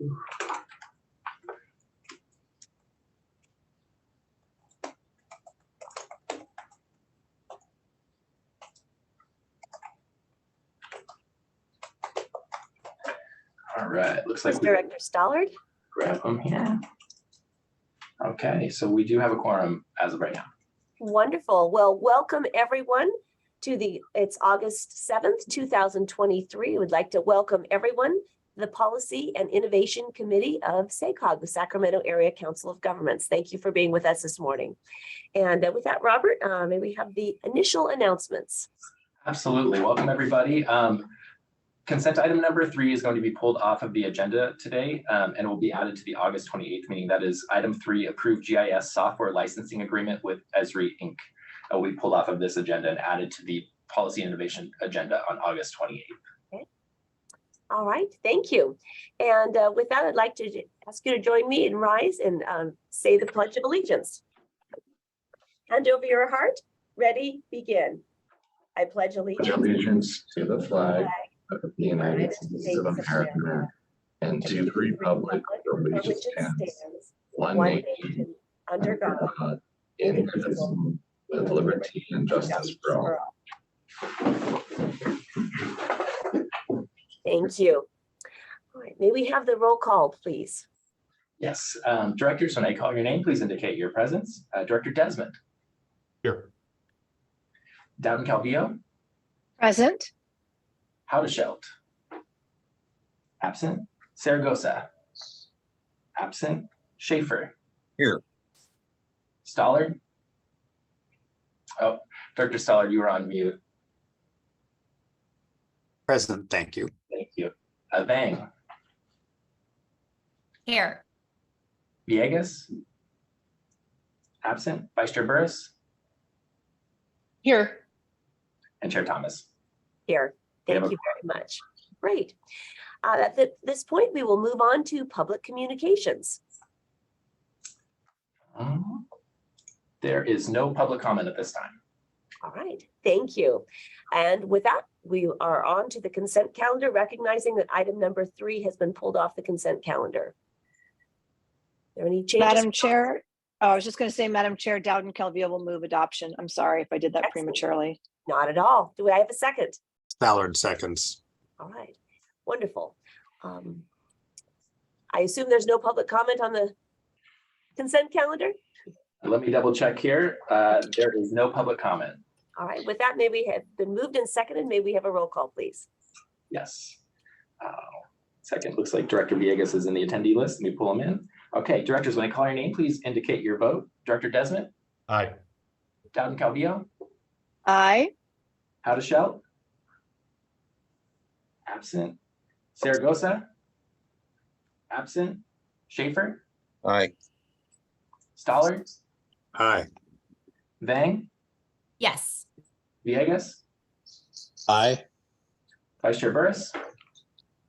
All right, looks like Director Stallard. Grab them here. Okay, so we do have a quorum as of right now. Wonderful. Well, welcome everyone to it's August 7th, 2023. We'd like to welcome everyone to the Policy and Innovation Committee of SACOG, the Sacramento Area Council of Governments. Thank you for being with us this morning. And with that, Robert, may we have the initial announcements? Absolutely. Welcome, everybody. Consent item number 3 is going to be pulled off of the agenda today and will be added to the August 28th meeting. That is item 3, approved GIS software licensing agreement with Esri Inc. We pulled off of this agenda and added to the policy innovation agenda on August 28th. Okay. All right, thank you. And with that, I'd like to ask you to join me and rise and say the Pledge of Allegiance. Hand over your heart. Ready, begin. I pledge allegiance to the flag of the United States of America and to the republic for which it stands, one nation, under God, indivisible, with liberty and justice for all. Thank you. All right, may we have the roll call, please? Yes, directors, when I call your name, please indicate your presence. Director Desmond. Here. Dowden Calvillo. Present. Howdeshelt. Absent. Saragosa. Absent. Schaefer. Here. Stallard. Oh, Director Stallard, you were on mute. Present, thank you. Thank you. Vang. Here. Villegas. Absent. Vice Chair Burris. Here. And Chair Thomas. Here. Thank you very much. Great. At this point, we will move on to public communications. There is no public comment at this time. All right, thank you. And with that, we are on to the consent calendar, recognizing that item number 3 has been pulled off the consent calendar. Are there any changes? Madam Chair, I was just going to say, Madam Chair, Dowden Calvillo will move adoption. I'm sorry if I did that prematurely. Not at all. Do I have a second? Stallard seconds. All right, wonderful. I assume there's no public comment on the consent calendar? Let me double check here. There is no public comment. All right, with that, may we have been moved and seconded. May we have a roll call, please? Yes. Second, looks like Director Villegas is in the attendee list. Let me pull him in. Okay, directors, when I call your name, please indicate your vote. Director Desmond? Aye. Dowden Calvillo? Aye. Howdeshelt? Absent. Saragosa? Absent. Schaefer? Aye. Stallard? Aye. Vang? Yes. Villegas? Aye. Vice Chair Burris?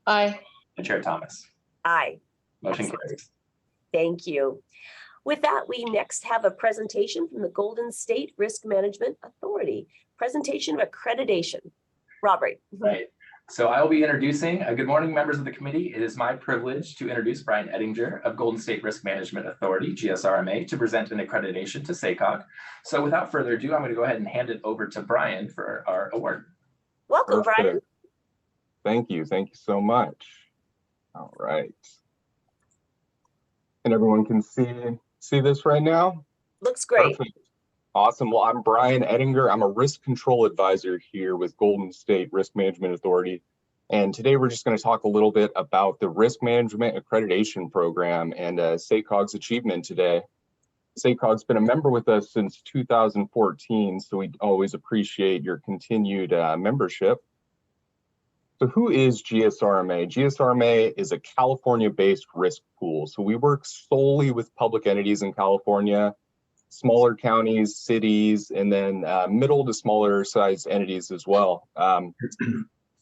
Aye. And Chair Thomas. Aye. Motion carries. Thank you. With that, we next have a presentation from the Golden State Risk Management Authority. Presentation of accreditation. Robert. Right. So I will be introducing, good morning, members of the committee. It is my privilege to introduce Brian Ettinger of Golden State Risk Management Authority, GSRMA, to present an accreditation to SACOG. So without further ado, I'm going to go ahead and hand it over to Brian for our award. Welcome, Perfect. Brian. Thank you so much. All right. And everyone can see this right now? Looks great. Perfect. Awesome. Well, I'm Brian Ettinger. I'm a risk control advisor here with Golden State Risk Management Authority. And today we're just going to talk a little bit about the Risk Management Accreditation Program and SACOG's achievement today. SACOG's been a member with us since 2014, so we always appreciate your continued membership. So who is GSRMA? GSRMA is a California-based risk pool. So we work solely with public entities in California, smaller counties, cities, and then middle to smaller sized entities as well.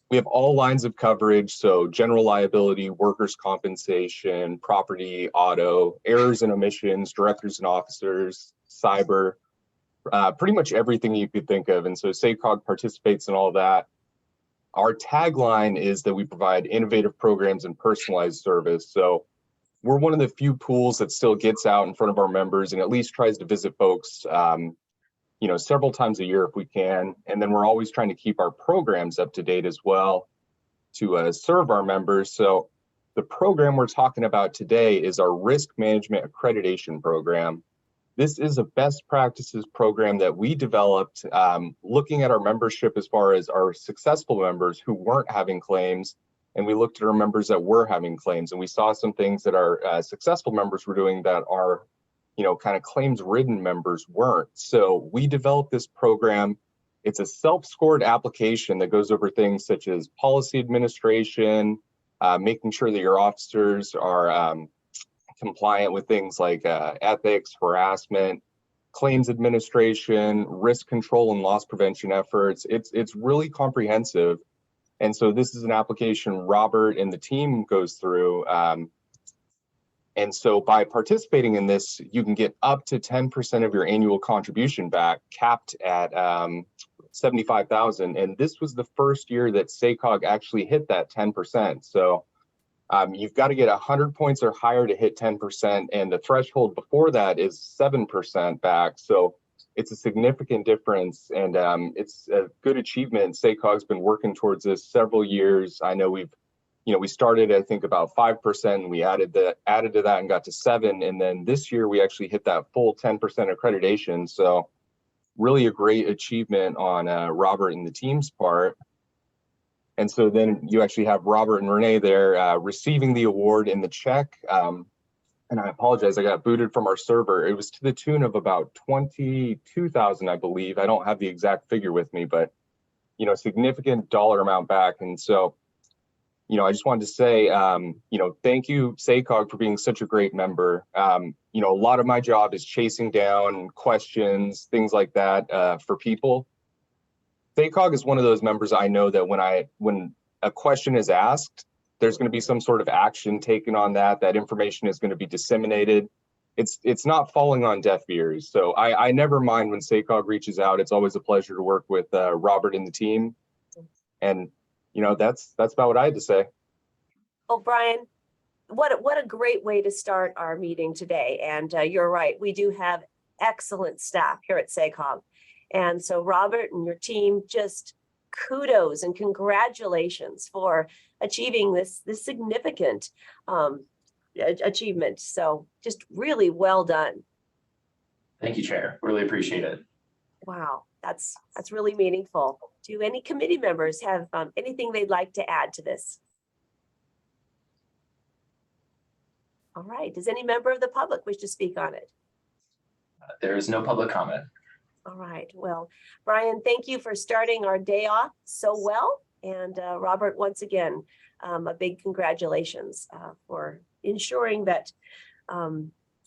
We have all lines of coverage, so general liability, workers' compensation, property, auto, errors and omissions, directors and officers, cyber, pretty much everything you could think of. And so SACOG participates in all that. our tagline is that we provide innovative programs and personalized service. So we're one of the few pools that still gets out in front of our members and at least tries to visit folks, several times a year if we can. And then we're always trying to keep our programs up to date as well to serve our members. So the program we're talking about today is our Risk Management Accreditation Program. This is a best practices program that we developed looking at our membership as far as our successful members who weren't having claims, and we looked at our members that were having claims, and we saw some things that our successful members were doing that our kind of claims-ridden members weren't. So we developed this program. It's a self-scored application that goes over things such as policy administration, making sure that your officers are compliant with things like ethics, harassment, claims administration, risk control and loss prevention efforts. It's really comprehensive. And so this is an application Robert and the team goes through. And so by participating in this, you can get up to 10% of your annual contribution back, capped at $75,000. And this was the first year that SACOG actually hit that 10%. So you've got to get 100 points or higher to hit 10%, and the threshold before that is 7% back. So it's a significant difference, and it's a good achievement. SACOG's been working towards this several years. I know we started, I think, about 5%, and we added to that and got to 7%, and then this year we actually hit that full 10% accreditation. So really a great achievement on Robert and the team's part. And so then you actually have Robert and Renee there receiving the award in the check. And I apologize, I got booted from our server. It was to the tune of about $22,000, I believe. I don't have the exact figure with me, but, significant dollar amount back. And so, I just wanted to say, thank you, SACOG, for being such a great member. A lot of my job is chasing down questions, things like that for people. SACOG is one of those members I know that when a question is asked, there's going to be some sort of action taken on that. That information is going to be disseminated. It's not falling on deaf ears. So I never mind when SACOG reaches out. It's always a pleasure to work with Robert and the team. And that's about what I had to say. Oh, Brian, what a great way to start our meeting today. And you're right, we do have excellent staff here at SACOG. And so Robert and your team, just kudos and congratulations for achieving this significant achievement. So just really well done. Thank you, Chair. Really appreciate it. Wow, that's really meaningful. Do any committee members have anything they'd like to add to this? All right, does any member of the public wish to speak on it? There is no public comment. All right, well, Brian, thank you for starting our day off so well. And Robert, once again, a big congratulations for ensuring that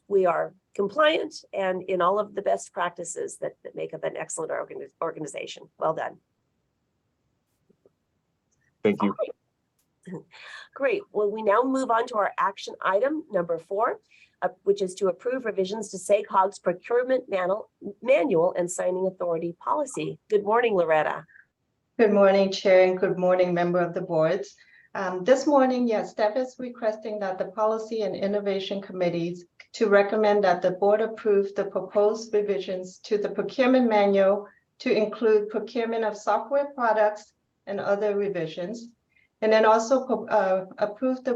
we are compliant and in all of the best practices that make up an excellent organization. Well done. Thank you. Great. Well, we now move on to our action item number 4, which is to approve revisions to SACOG's procurement manual and signing authority policy. Good morning, Loretta. Good morning, Chair, and good morning, member of the boards. This morning, yes, staff is requesting that the Policy and Innovation Committees to recommend that the board approve the proposed revisions to the procurement manual to include procurement of software products and other revisions. And then also approve the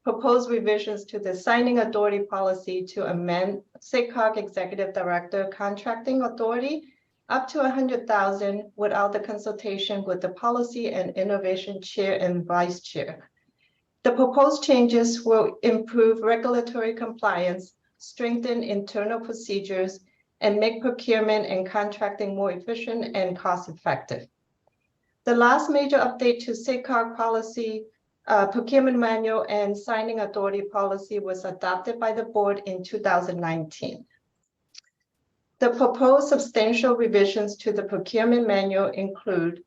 proposed revisions to the signing authority policy to amend SACOG Executive Director contracting authority up to $100,000 without the consultation with the Policy and Innovation Chair and Vice Chair. The proposed changes will improve regulatory compliance, strengthen internal procedures, and make procurement and contracting more efficient and cost-effective. The last major update to SACOG policy, procurement manual and signing authority policy was adopted by the board in 2019. The proposed substantial revisions to the procurement manual include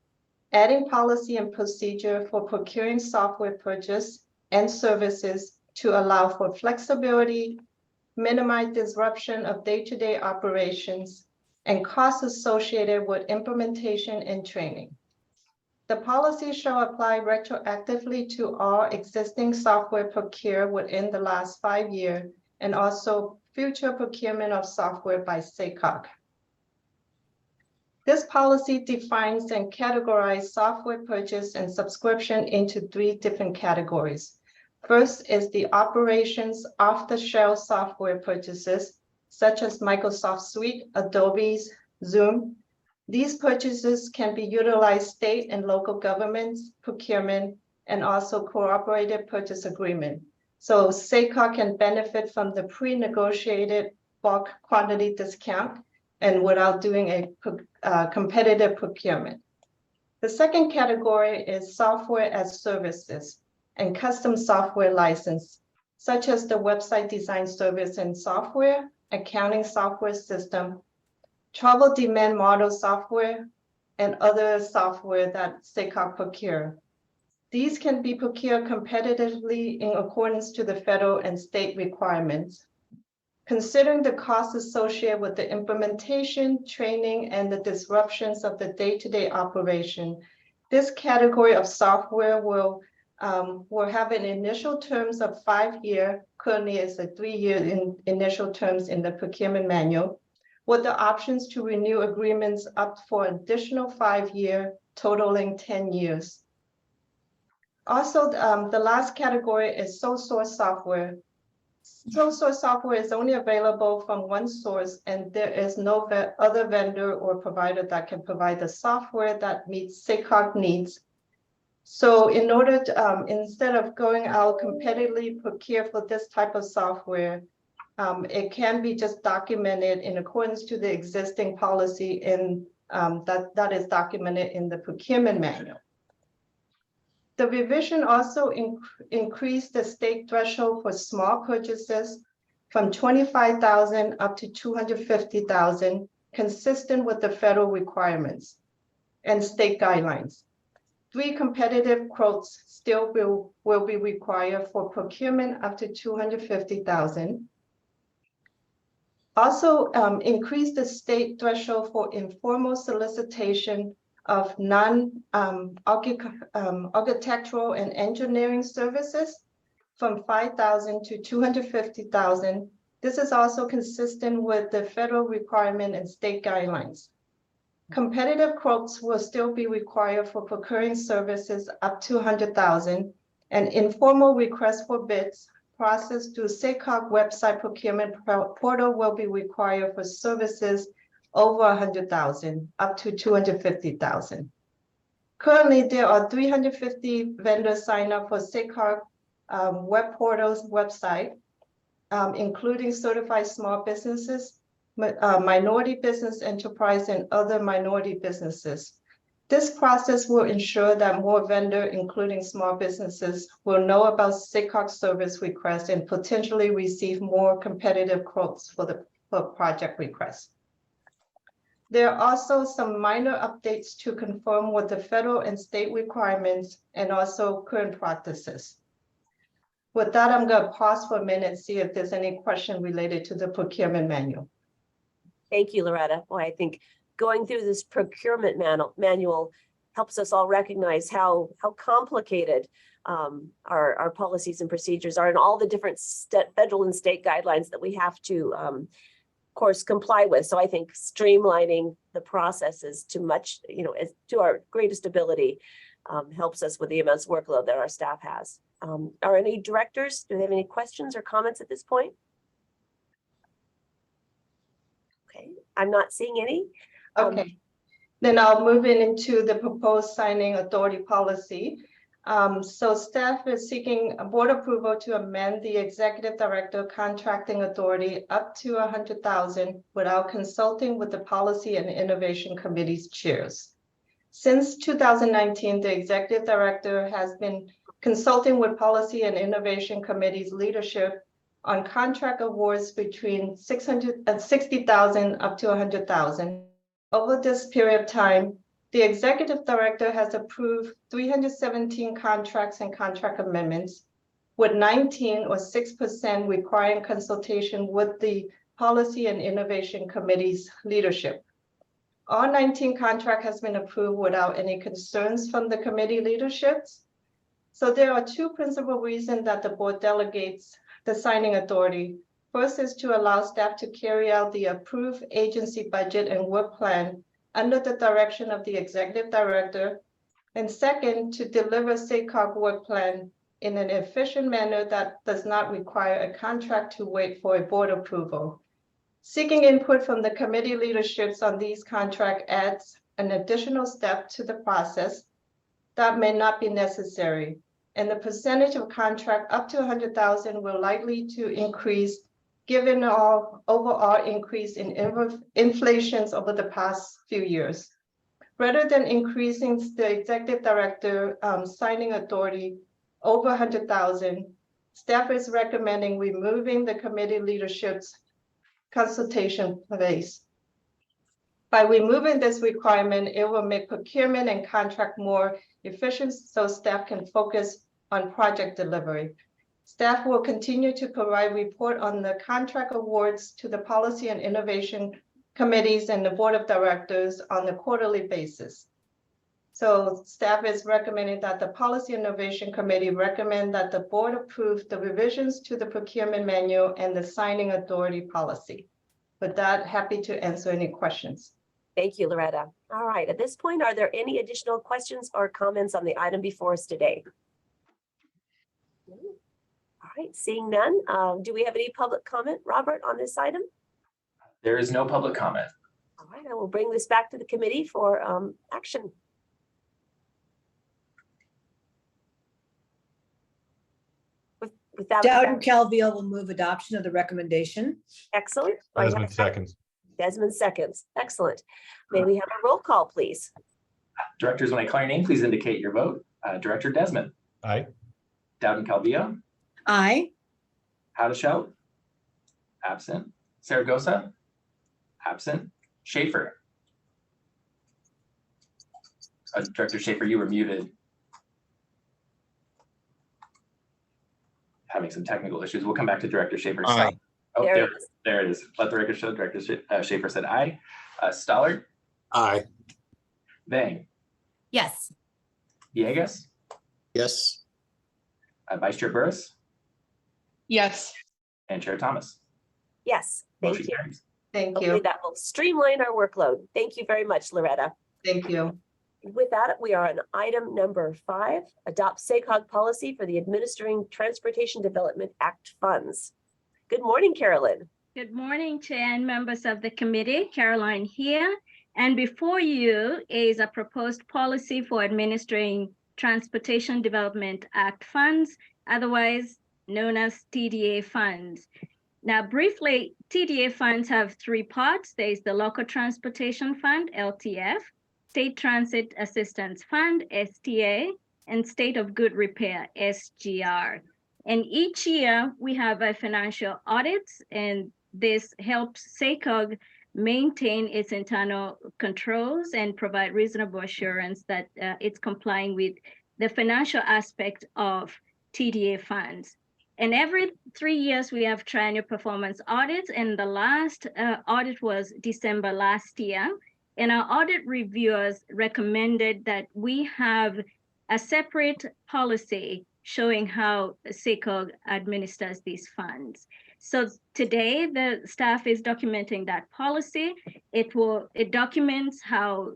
adding policy and procedure for procuring software purchase and services to allow for flexibility, minimize disruption of day-to-day operations, and costs associated with implementation and training. The policy shall apply retroactively to all existing software procured within the last 5 years and also future procurement of software by SACOG. This policy defines and categorizes software purchase and subscription into 3 different categories. First is the operations off-the-shelf software purchases, such as Microsoft Suite, Adobe's, Zoom. These purchases can be utilized state and local governments, procurement, and also cooperative purchase agreement. So SACOG can benefit from the pre-negotiated bulk quantity discount and without doing a competitive procurement. The second category is software as services and custom software license, such as the website design service and software, accounting software system, travel demand model software, and other software that SACOG procure. These can be procured competitively in accordance to the federal and state requirements. Considering the costs associated with the implementation, training, and the disruptions of the day-to-day operation, this category of software will have an initial terms of 5-year, currently it's a 3-year initial terms in the procurement manual, with the options to renew agreements up for additional 5-year, totaling 10 years. Also, the last category is sole source software. Sole source software is only available from one source, and there is no other vendor or provider that can provide the software that meets SACOG needs. So in order to, instead of going out competitively procure for this type of software, it can be just documented in accordance to the existing policy in, that is documented in the procurement manual. The revision also increased the state threshold for small purchases from 25,000 up to 250,000, consistent with the federal requirements and state guidelines. 3 competitive quotes still will be required for procurement up to 250,000. Also increase the state threshold for informal solicitation of non-architectural and engineering services from 5,000 to 250,000. This is also consistent with the federal requirement and state guidelines. Competitive quotes will still be required for procuring services up to 100,000, and informal requests for bids processed through SACOG website procurement portal will be required for services over 100,000 up to 250,000. Currently, there are 350 vendors signed up for SACOG web portal's website, including certified small businesses, minority business enterprise, and other minority businesses. This process will ensure that more vendors, including small businesses, will know about SACOG service requests and potentially receive more competitive quotes for project requests. There are also some minor updates to conform with the federal and state requirements and also current practices. With that, I'm going to pause for a minute, see if there's any question related to the procurement manual. Thank you, Loretta. Boy, I think going through this procurement manual helps us all recognize how complicated our policies and procedures are, and all the different federal and state guidelines that we have to, of course, comply with. So I think streamlining the processes to to our greatest ability helps us with the immense workload that our staff has. Are any directors, do they have any questions or comments at this point? Okay, I'm not seeing any. Okay, then I'll move into the proposed signing authority policy. So staff is seeking board approval to amend the executive director contracting authority up to 100,000 without consulting with the policy and innovation committee's chairs. Since 2019, the executive director has been consulting with policy and innovation committee's leadership on contract awards between 60,000 up to 100,000. Over this period of time, the executive director has approved 317 contracts and contract amendments, with 19 or 6% requiring consultation with the policy and innovation committee's leadership. All 19 contract has been approved without any concerns from the committee leaderships. So there are two principal reasons that the board delegates the signing authority. First is to allow staff to carry out the approved agency budget and work plan under the direction of the executive director. And second, to deliver SACOG work plan in an efficient manner that does not require a contract to wait for a board approval. Seeking input from the committee leaderships on these contracts adds an additional step to the process that may not be necessary. And the percentage of contract up to 100,000 will likely to increase given our overall increase in inflations over the past few years. Rather than increasing the executive director signing authority over 100,000, staff is recommending removing the committee leadership's consultation phase. By removing this requirement, it will make procurement and contract more efficient so staff can focus on project delivery. Staff will continue to provide report on the contract awards to the policy and innovation committees and the board of directors on a quarterly basis. So staff is recommending that the Policy Innovation Committee recommend that the board approve the revisions to the procurement manual and the signing authority policy. With that, happy to answer any questions. Thank you, Loretta. All right, at this point, are there any additional questions or comments on the item before us today? All right, seeing none, do we have any public comment, Robert, on this item? There is no public comment. All right, I will bring this back to the committee for action. Without Dowden Calviel will move adoption of the recommendation. excellent. Do I have a Desmond second? seconds. Desmond seconds. Excellent. May we have a roll call, please? Directors, when I call your name, please indicate your vote. Director Desmond, Aye. Dowden Calvillo, Aye. Hadashel, absent. Saragosa, absent. Schaefer. Director Schaefer, you were muted. Having some technical issues. We'll come back to Director Schaefer. Aye. Oh, There there, it is. there it is. Let the record show Director Schaefer said aye. Stollard, Aye. Vang, Yes. Villegas, Yes. Vice Chair Burris, Yes. and Chair Thomas. Yes, thank Motion you. carries. Thank Hopefully you. that will streamline our workload. Thank you very much, Loretta. Thank you. With that, we are on item number 5, adopt SACOG policy for the Administering Transportation Development Act funds. Good morning, Carolyn. Good morning, Chair and members of the committee. Caroline here. And before you is a proposed policy for administering Transportation Development Act funds, otherwise known as TDA funds. Now, briefly, TDA funds have 3 parts. There's the Local Transportation Fund, LTF, State Transit Assistance Fund, STA, and State of Good Repair, SGR. And each year we have a financial audits, and this helps SACOG maintain its internal controls and provide reasonable assurance that it's complying with the financial aspect of TDA funds. And every 3 years we have triennial performance audits, and the last audit was December last year. And our audit reviewers recommended that we have a separate policy showing how SACOG administers these funds. So today the staff is documenting that policy. It documents how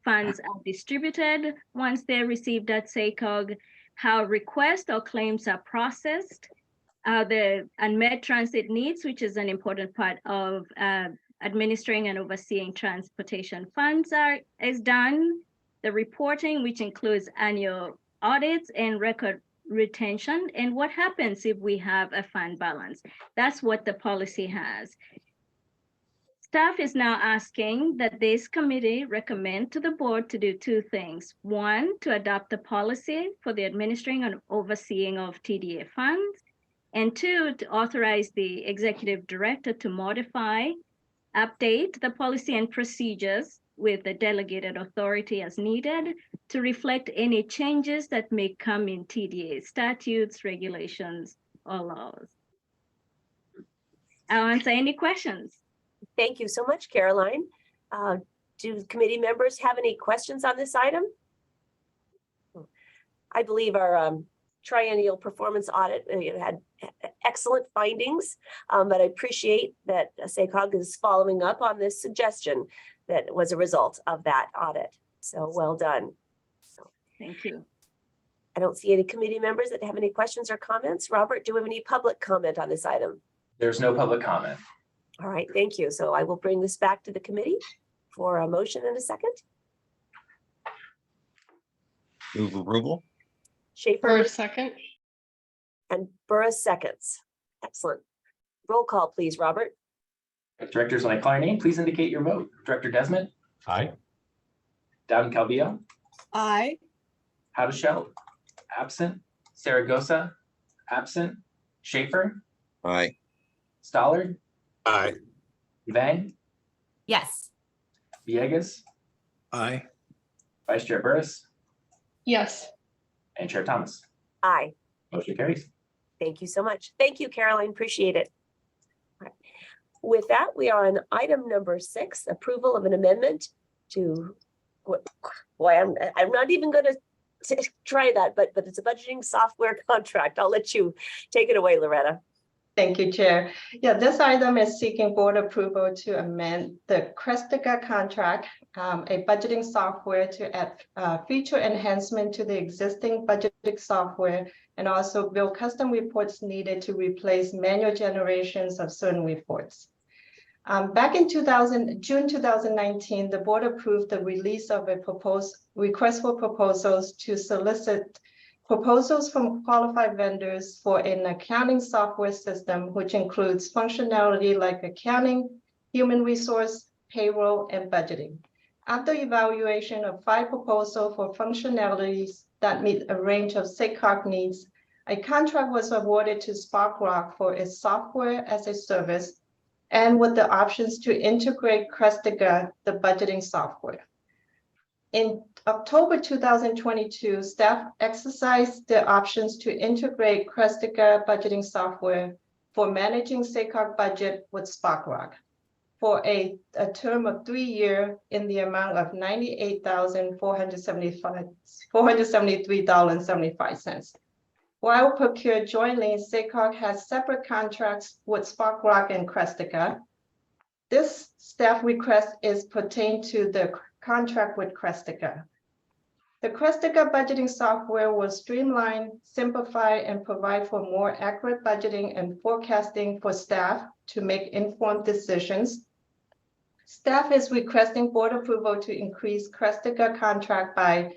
funds are distributed once they're received at SACOG, how requests or claims are processed, the unmet transit needs, which is an important part of administering and overseeing transportation funds is done, the reporting, which includes annual audits and record retention, and what happens if we have a fund balance. That's what the policy has. Staff is now asking that this committee recommend to the board to do 2 things. 1, to adopt the policy for the administering and overseeing of TDA funds, and 2, to authorize the executive director to modify, update the policy and procedures with the delegated authority as needed to reflect any changes that may come in TDA statutes, regulations, or laws. I'll answer any questions. Thank you so much, Caroline. Do committee members have any questions on this item? I believe our triennial performance audit had excellent findings, but I appreciate that SACOG is following up on this suggestion that was a result of that audit. So well done. Thank you. I don't see any committee members that have any questions or comments. Robert, do we have any public comment on this item? There's no public comment. All right, thank you. So I will bring this back to the committee for a motion and a second. Move approval? Schaefer First, second. and Burris seconds. Excellent. Roll call, please, Robert. Directors, when I call your name, please indicate your vote. Director Desmond, Aye. Dowden Calvillo, Aye. Haudashelt, absent. Zaragoza, absent. Schaefer, Aye. Stollard, Aye. Vang, Yes. Villegas, Aye. Vice Chair Burris, Yes. and Chair Thomas. Aye. Motion carries. Thank you so much. Thank you, Caroline. Appreciate it. All right. With that, we are on item number 6, approval of an amendment to, boy, I'm not even going to try that, but it's a budgeting software contract. I'll let you take it away, Loretta. Thank you, Chair. Yeah, this item is seeking board approval to amend the Crestica contract, a budgeting software to add feature enhancement to the existing budgeting software and also build custom reports needed to replace manual generations of certain reports. Back in June 2019, the board approved the release of a proposed request for proposals to solicit proposals from qualified vendors for an accounting software system, which includes functionality like accounting, human resource, payroll, and budgeting. After evaluation of 5 proposals for functionalities that meet a range of SACOG needs, a contract was awarded to SparkRock for its software as a service and with the options to integrate Crestica, the budgeting software. In October 2022, staff exercised the options to integrate Crestica budgeting software for managing SACOG budget with SparkRock for a term of 3 years in the amount of $98,473.75. While procured jointly, SACOG has separate contracts with SparkRock and Crestica. This staff request is pertained to the contract with Crestica. The Crestica budgeting software will streamline, simplify, and provide for more accurate budgeting and forecasting for staff to make informed decisions. Staff is requesting board approval to increase Crestica contract by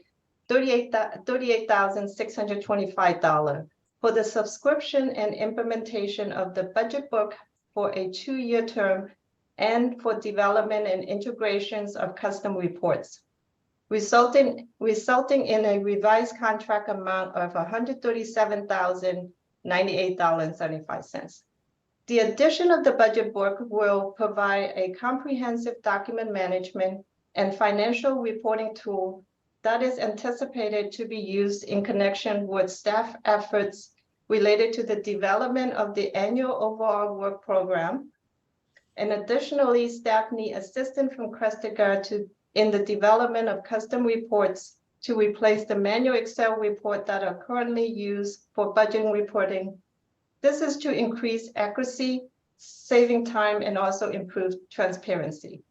$38,625 for the subscription and implementation of the budget book for a 2-year term and for development and integrations of custom reports, resulting in a revised contract amount of $137,098.75. The addition of the budget book will provide a comprehensive document management and financial reporting tool that is anticipated to be used in connection with staff efforts related to the development of the annual overall work program. And additionally, staff need assistance from Crestica in the development of custom reports to replace the manual Excel report that are currently used for budgeting reporting. This is to increase accuracy, saving time, and also improve transparency.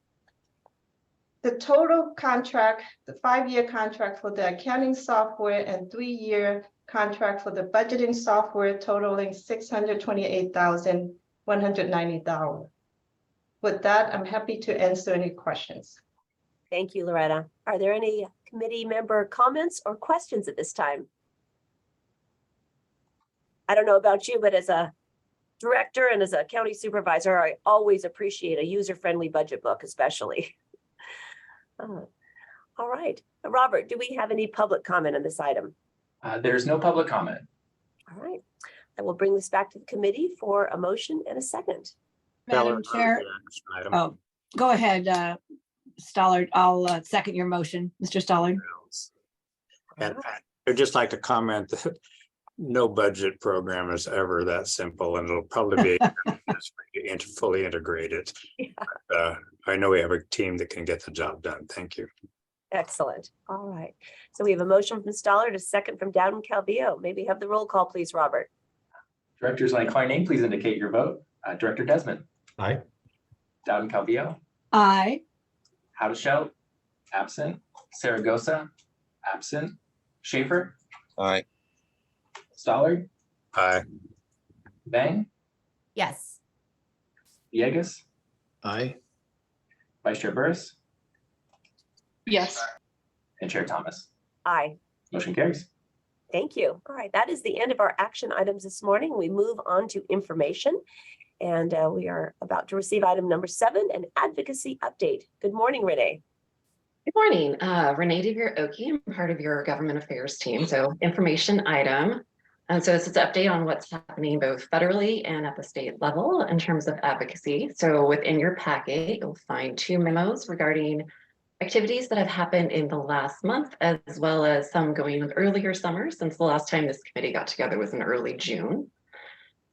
The total contract, the 5-year contract for the accounting software and 3-year contract for the budgeting software totaling $628,190. With that, I'm happy to answer any questions. Thank you, Loretta. Are there any committee member comments or questions at this time? I don't know about you, but as a director and as a county supervisor, I always appreciate a user-friendly budget book, especially. All right. Robert, do we have any public comment on this item? There's no public comment. All right. I will bring this back to the committee for a motion and a second. Madam Chair. Oh, go ahead, Stollard. I'll second your motion, Mr. Stollard. And I'd just like to comment that No budget program is ever that simple, and it'll probably be fully integrated. I know we have a team that can get the job done. Thank you. Excellent. All right. So we have a motion from Stollard, a second from Dowden Calvillo. Maybe have the roll call, please, Robert. Directors like Carney, please indicate your vote. Director Desmond. Aye. Dowden Calvillo. Aye. Howdeshell, absent. Saragosa, absent. Schaefer, Aye. Stollard, Aye. Bang, Yes. Villegas, Aye. Vice Chair Burris, Yes. and Chair Thomas. Aye. Motion carries. Thank you. All right. That is the end of our action items this morning. We move on to information. And we are about to receive item number 7, an advocacy update. Good morning, Renee. Good morning, Renee DeVere-Oki. I'm part of your government affairs team. So information item. And so this is an update on what's happening both federally and at the state level in terms of advocacy. So within your packet, you'll find 2 memos regarding activities that have happened in the last month, as well as some going with earlier summer, since the last time this committee got together was in early June.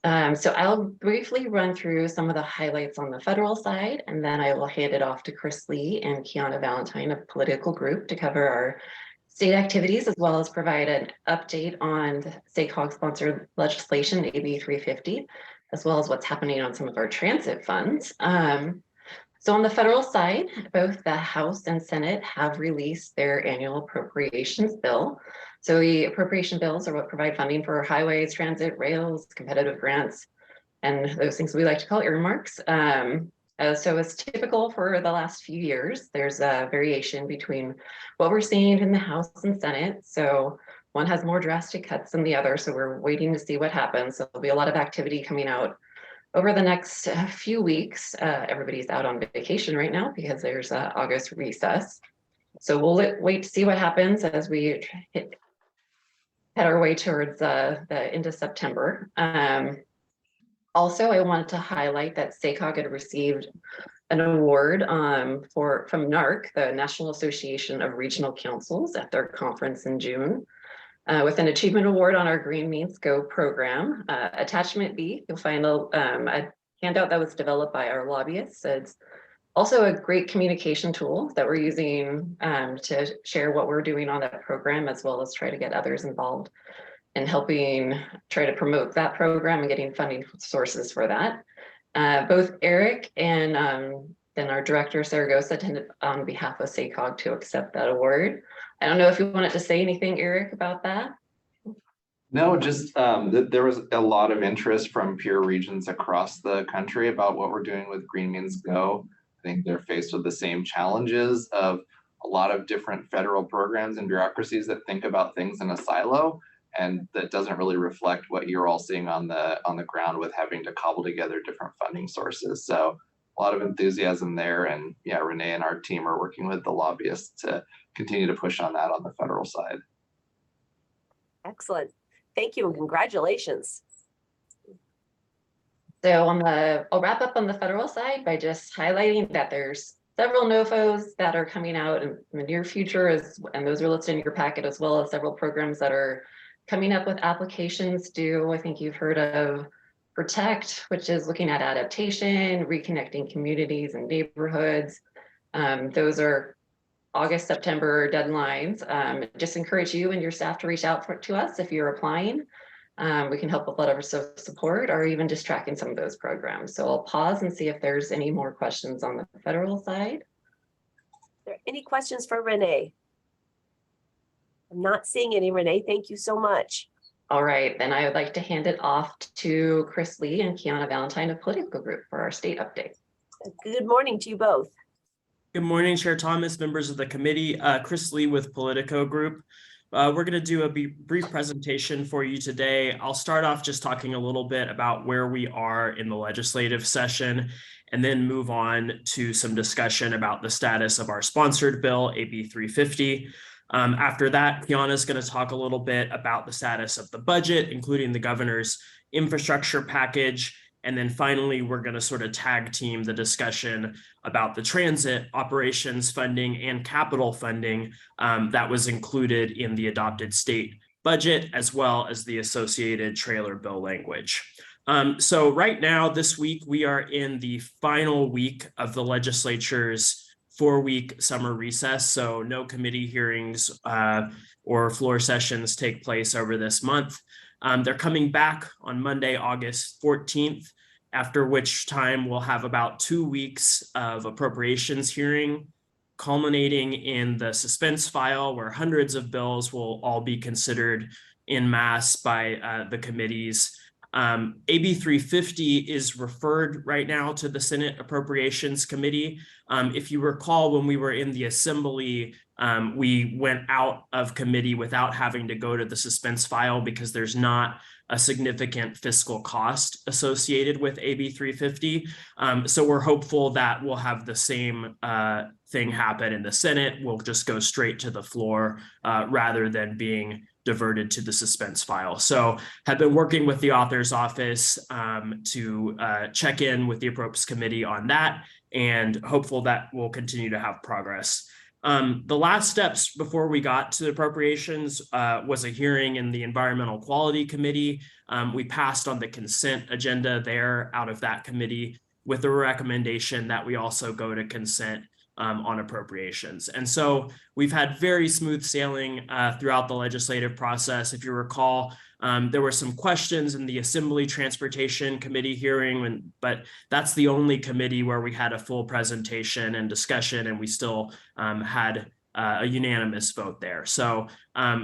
So I'll briefly run through some of the highlights on the federal side, and then I will hand it off to Chris Lee and Kiana Valentine of Political Group to cover our state activities, as well as provide an update on SACOG-sponsored legislation, AB 350, as well as what's happening on some of our transit funds. So on the federal side, both the House and Senate have released their annual appropriations bill. So the appropriation bills are what provide funding for highways, transit, rails, competitive grants, and those things we like to call earmarks. So as typical for the last few years, there's a variation between what we're seeing in the House and Senate. So one has more drastic cuts than the other. So we're waiting to see what happens. So there'll be a lot of activity coming out over the next few weeks. Everybody's out on vacation right now because there's August recess. So we'll wait to see what happens as we head our way towards the end of September. Also, I wanted to highlight that SACOG had received an award from NARC, the National Association of Regional Councils, at their conference in June, with an achievement award on our Green Means Go program. Attachment B, you'll find a handout that was developed by our lobbyists. It's also a great communication tool that we're using to share what we're doing on that program, as well as try to get others involved in helping try to promote that program and getting funding sources for that. Both Eric and then our director, Saragosa, attended on behalf of SACOG to accept that award. I don't know if you wanted to say anything, Eric, about that. No, just there was a lot of interest from peer regions across the country about what we're doing with Green Means Go. I think they're faced with the same challenges of a lot of different federal programs and bureaucracies that think about things in a silo, and that doesn't really reflect what you're all seeing on the ground with having to cobble together different funding sources. So a lot of enthusiasm there, and yeah, Renee and our team are working with the lobbyists to continue to push on that on the federal side. Excellent. Thank you and congratulations. So I'll wrap up on the federal side by just highlighting that there's several NOFOs that are coming out in the near future, and those are listed in your packet, as well as several programs that are coming up with applications due. I think you've heard of Protect, which is looking at adaptation, reconnecting communities and neighborhoods. Those are August, September deadlines. Just encourage you and your staff to reach out to us if you're applying. We can help with whatever support or even just tracking some of those programs. So I'll pause and see if there's any more questions on the federal side. Are there any questions for Renee? I'm not seeing any, Renee. Thank you so much. All right, then I would like to hand it off to Chris Lee and Kiana Valentine of Political Group for our state update. Good morning to you both. Good morning, Chair Thomas, members of the committee. Chris Lee with Politico Group. We're going to do a brief presentation for you today. I'll start off just talking a little bit about where we are in the legislative session, and then move on to some discussion about the status of our sponsored bill, AB 350. After that, Kiana is going to talk a little bit about the status of the budget, including the governor's infrastructure package. And then finally, we're going to sort of tag team the discussion about the transit operations funding and capital funding that was included in the adopted state budget, as well as the associated trailer bill language. So right now, this week, we are in the final week of the legislature's 4-week summer recess. So no committee hearings or floor sessions take place over this month. They're coming back on Monday, August 14th, after which time we'll have about 2 weeks of appropriations hearing, culminating in the suspense file where hundreds of bills will all be considered en masse by the committees. AB 350 is referred right now to the Senate Appropriations Committee. If you recall, when we were in the Assembly, we went out of committee without having to go to the suspense file because there's not a significant fiscal cost associated with AB 350. So we're hopeful that we'll have the same thing happen in the Senate. We'll just go straight to the floor rather than being diverted to the suspense file. So have been working with the author's office to check in with the Appropriations Committee on that, and hopeful that we'll continue to have progress. The last steps before we got to the appropriations was a hearing in the Environmental Quality Committee. We passed on the consent agenda there out of that committee with the recommendation that we also go to consent on appropriations. And so we've had very smooth sailing throughout the legislative process. If you recall, there were some questions in the Assembly Transportation Committee hearing, but that's the only committee where we had a full presentation and discussion, and we still had a unanimous vote there. So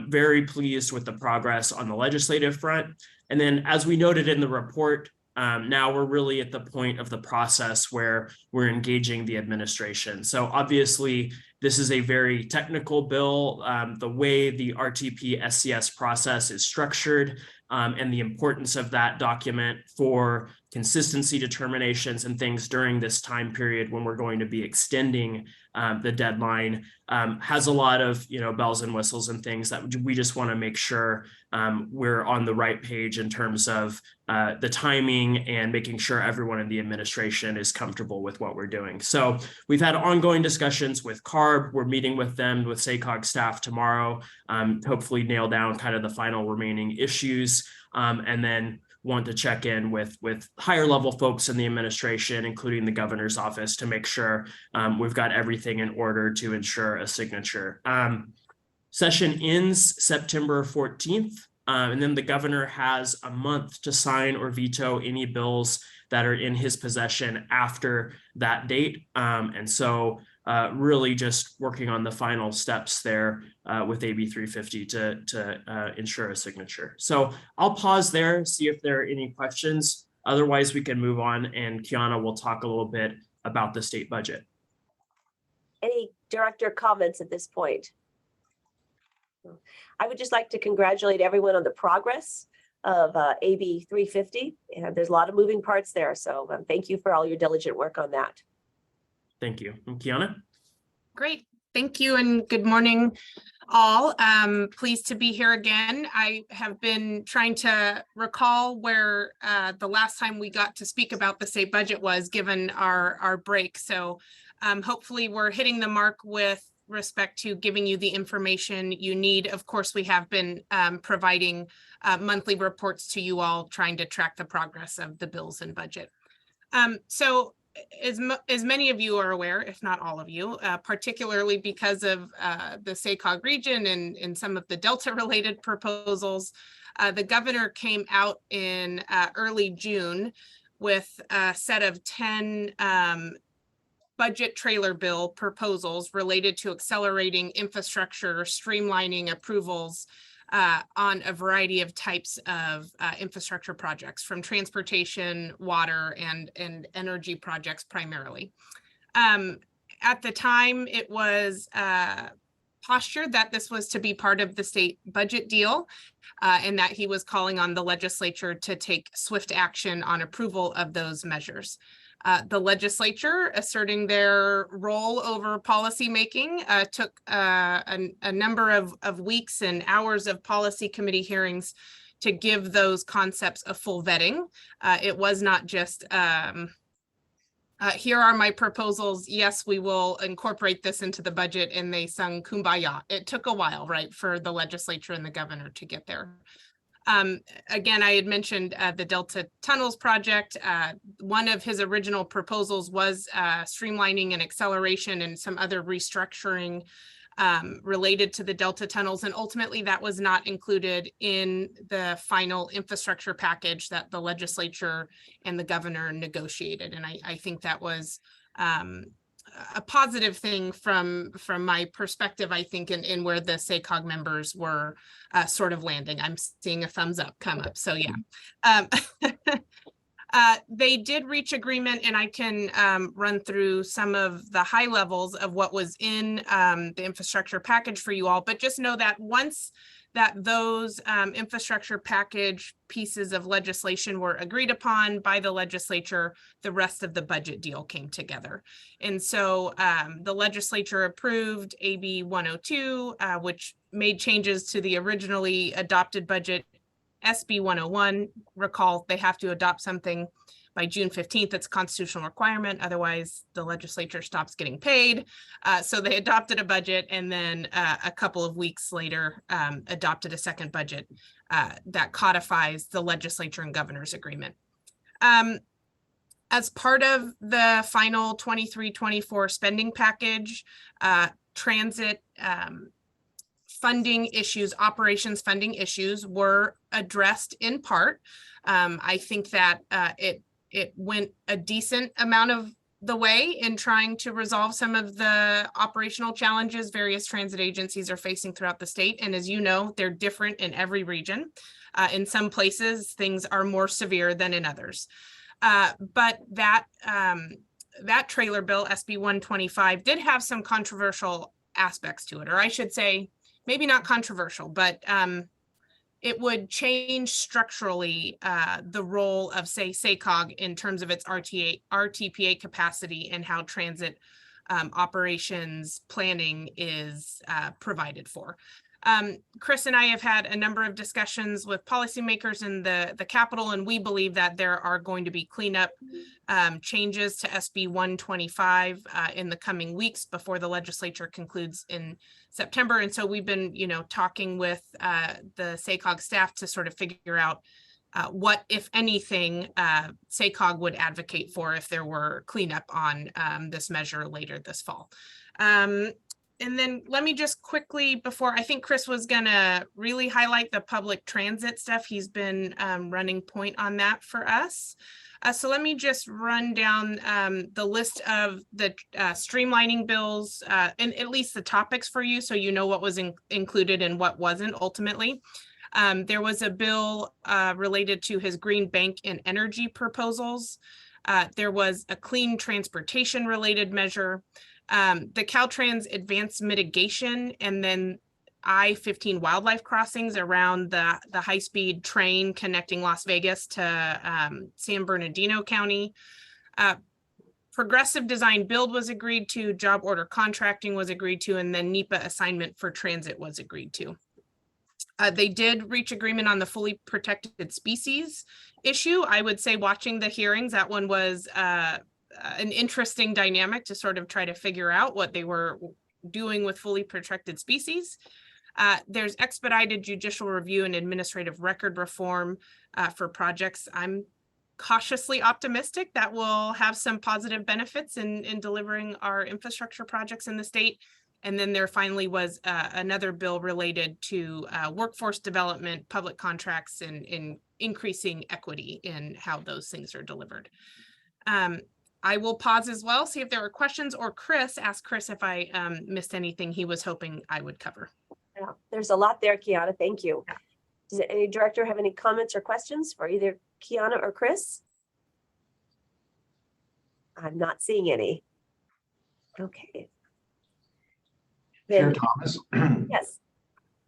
very pleased with the progress on the legislative front. And then, as we noted in the report, now we're really at the point of the process where we're engaging the administration. So obviously, this is a very technical bill. The way the RTP SCS process is structured and the importance of that document for consistency determinations and things during this time period when we're going to be extending the deadline has a lot of bells and whistles and things that we just want to make sure we're on the right page in terms of the timing and making sure everyone in the administration is comfortable with what we're doing. So we've had ongoing discussions with CARB. We're meeting with them, with SACOG staff tomorrow, hopefully nail down kind of the final remaining issues, and then want to check in with higher level folks in the administration, including the governor's office, to make sure we've got everything in order to ensure a signature. Session ends September 14th, and then the governor has a month to sign or veto any bills that are in his possession after that date. And so really just working on the final steps there with AB 350 to ensure a signature. So I'll pause there, see if there are any questions. Otherwise, we can move on, and Kiana will talk a little bit about the state budget. Any director comments at this point? I would just like to congratulate everyone on the progress of AB 350. And there's a lot of moving parts there. So thank you for all your diligent work on that. Thank you. And Kiana? Great. Thank you and good morning, all. Pleased to be here again. I have been trying to recall where the last time we got to speak about the state budget was, given our break. So hopefully we're hitting the mark with respect to giving you the information you need. Of course, we have been providing monthly reports to you all, trying to track the progress of the bills and budget. So as many of you are aware, if not all of you, particularly because of the SACOG region and some of the Delta related proposals, the governor came out in early June with a set of 10 budget trailer bill proposals related to accelerating infrastructure, streamlining approvals on a variety of types of infrastructure projects, from transportation, water, and energy projects primarily. At the time, it was postured that this was to be part of the state budget deal, and that he was calling on the legislature to take swift action on approval of those measures. The legislature, asserting their role over policymaking, took a number of weeks and hours of policy committee hearings to give those concepts a full vetting. It was not just here are my proposals. Yes, we will incorporate this into the budget, and they sung Kumbaya. It took a while, right, for the legislature and the governor to get there. Again, I had mentioned the Delta Tunnels project. One of his original proposals was streamlining and acceleration and some other restructuring related to the Delta Tunnels. And ultimately that was not included in the final infrastructure package that the legislature and the governor negotiated. And I think that was a positive thing from my perspective, I think, in where the SACOG members were sort of landing. I'm seeing a thumbs up come up. So yeah. They did reach agreement, and I can run through some of the high levels of what was in the infrastructure package for you all, but just know that once that those infrastructure package pieces of legislation were agreed upon by the legislature, the rest of the budget deal came together. And so the legislature approved AB 102, which made changes to the originally adopted budget. SB 101, recall they have to adopt something by June 15th. It's a constitutional requirement. Otherwise, the legislature stops getting paid. So they adopted a budget, and then a couple of weeks later, adopted a second budget that codifies the legislature and governor's agreement. As part of the final 23-24 spending package, transit funding issues, operations funding issues were addressed in part. I think that it went a decent amount of the way in trying to resolve some of the operational challenges various transit agencies are facing throughout the state. And as you know, they're different in every region. In some places, things are more severe than in others. But that trailer bill, SB 125, did have some controversial aspects to it, or I should say, maybe not controversial, but it would change structurally the role of, say, SACOG in terms of its RTPA capacity and how transit operations planning is provided for. Chris and I have had a number of discussions with policymakers in the Capitol, and we believe that there are going to be cleanup changes to SB 125 in the coming weeks before the legislature concludes in September. And so we've been, talking with the SACOG staff to sort of figure out what, if anything, SACOG would advocate for if there were cleanup on this measure later this fall. And then let me just quickly, before I think Chris was gonna really highlight the public transit stuff. He's been running point on that for us. So let me just run down the list of the streamlining bills and at least the topics for you, so you know what was included and what wasn't ultimately. There was a bill related to his green bank and energy proposals. There was a clean transportation related measure. The Caltrans advanced mitigation, and then I-15 wildlife crossings around the high-speed train connecting Las Vegas to San Bernardino County. Progressive design build was agreed to, job order contracting was agreed to, and then NEPA assignment for transit was agreed to. They did reach agreement on the fully protected species issue. I would say watching the hearings, that one was an interesting dynamic to sort of try to figure out what they were doing with fully protected species. There's expedited judicial review and administrative record reform for projects. I'm cautiously optimistic that will have some positive benefits in delivering our infrastructure projects in the state. And then there finally was another bill related to workforce development, public contracts, and increasing equity in how those things are delivered. I will pause as well, see if there were questions, or ask Chris if I missed anything he was hoping I would cover. Yeah, there's a lot there, Kiana. Thank you. Does any director have any comments or questions for either Kiana or Chris? I'm not seeing any. Okay. Chair Thomas? Yes.